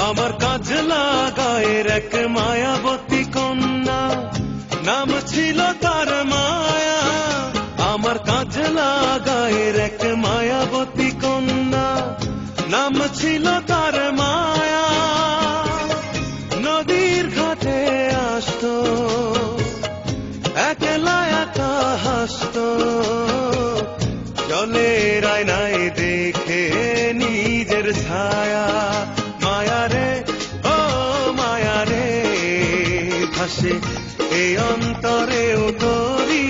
আমার কাজলা গায়ের এক মায়াবতী কন্যা, নাম ছিল তার মায়া। আমার কাজলা গায়ের এক মায়াবতী কন্যা, নাম ছিল তার মায়া। নদীর ঘাটে আসতো, একলা একা হাসতো, জলের আয়নায় দেখে নিজের ছায়া। মায়া রে, ও মায়া রে, ভাসে এই অন্তরেও তোরি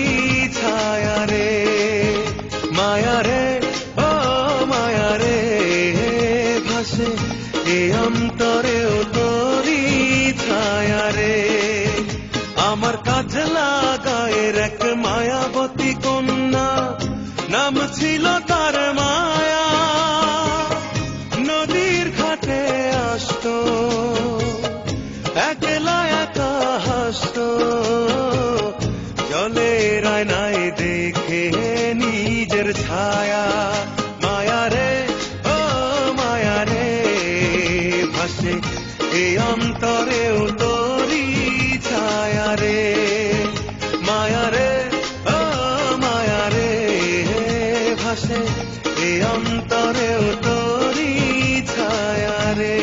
ছায়া রে। মায়া রে, ও মায়া রে, ভাসে এই অন্তরেও তোরি ছায়া রে। আমার কাজলা গায়ের এক মায়াবতী কন্যা, নাম ছিল তার মায়া। নদীর ঘাটে আসতো, একলা একা হাসতো, জলের আয়নায় দেখে নিজের ছায়া। মায়া রে, ও মায়া রে, ভাসে এই অন্তরেও তোরি ছায়া রে। মায়া রে, ও মায়া রে, ভাসে এই অন্তরেও তোরি ছায়া রে।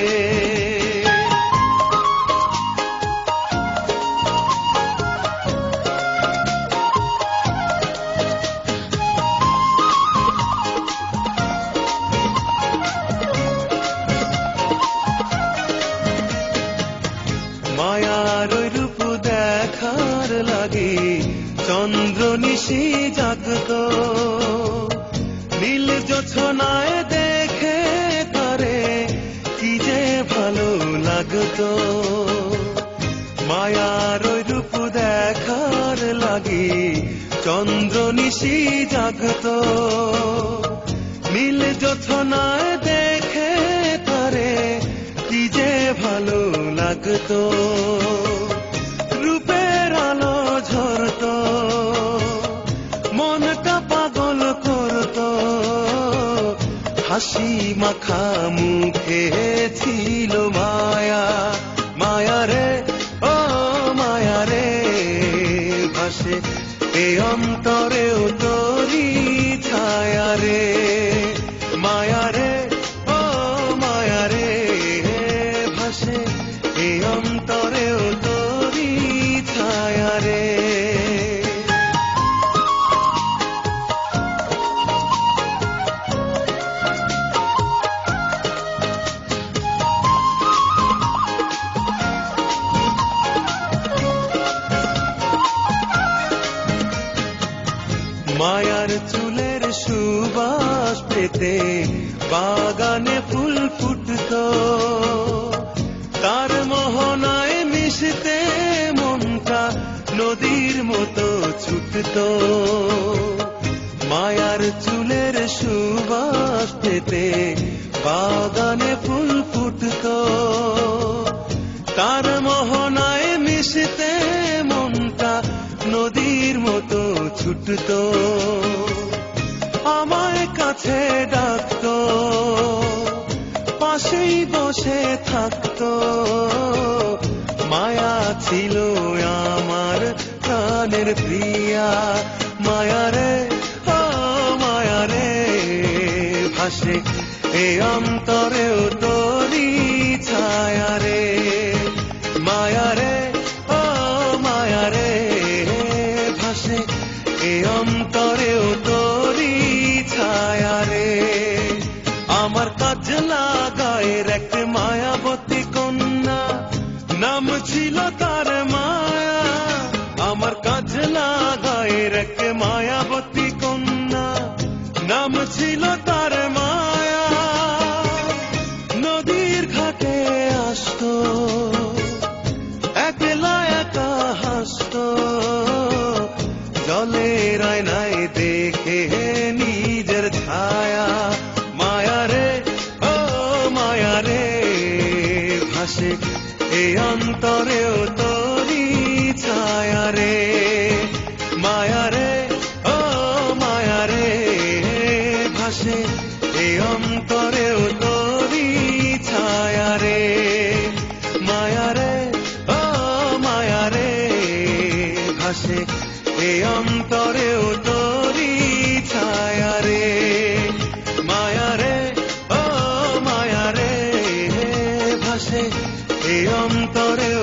মায়ার ওই রূপ দেখার লাগে চন্দ্র নিশি জাগতো, নীল জোছনায় দেখে তারে কি যে ভালো লাগতো। মায়ার ওই রূপ দেখার লাগে চন্দ্র নিশি জাগতো, নীল জোছনায় দেখে তারে কি যে ভালো লাগতো। রূপের আলো ঝরতো, মনটা পাগল করতো, হাসি মাখা মুখে ছিল মায়া। মায়া রে, ও মায়া রে, ভাসে এ অন্তরেও তোরি ছায়া রে। মায়া রে, ও মায়া রে, ভাসে এ অন্তরেও তোরি ছায়া রে। মায়ার চুলের সুবাস পেতে বাগানে ফুল ফুটতো, তার মোহনায় মিশতে মনটা নদীর মতো ছুটতো। মায়ার চুলের সুবাস পেতে বাগানে ফুল ফুটতো, তার মোহনায় মিশতে মনটা নদীর মতো ছুটতো। আমায় কাছে ডাকতো, পাশেই বসে থাকতো, মায়া ছিল আমার প্রাণের প্রিয়া। মায়া রে, ও মায়া রে, ভাসে এ অন্তরেও তোরি ছায়া রে। মায়া রে, ও মায়া রে, ভাসে এ অন্তরেও তোরি ছায়া রে। আমার কাজলা গায়ের এক মায়াবতী কন্যা, নাম ছিল তার মায়া। আমার কাজলা গায়ের এক মায়াবতী কন্যা, নাম ছিল তার মায়া। নদীর ঘাটে আসতো, একলা একা হাসতো, জলের আয়নায় দেখে নিজের ছায়া। মায়া রে, ও মায়া রে, ভাসে এ অন্তরেও তোরি ছায়া রে। মায়া রে, ও মায়া রে, ভাসে এ অন্তরেও তোরি ছায়া রে। ভাসে এ অন্তরেও তোরি ছায়া রে মায়া রে ও মায়া রে ভাসে এ অন্তরেও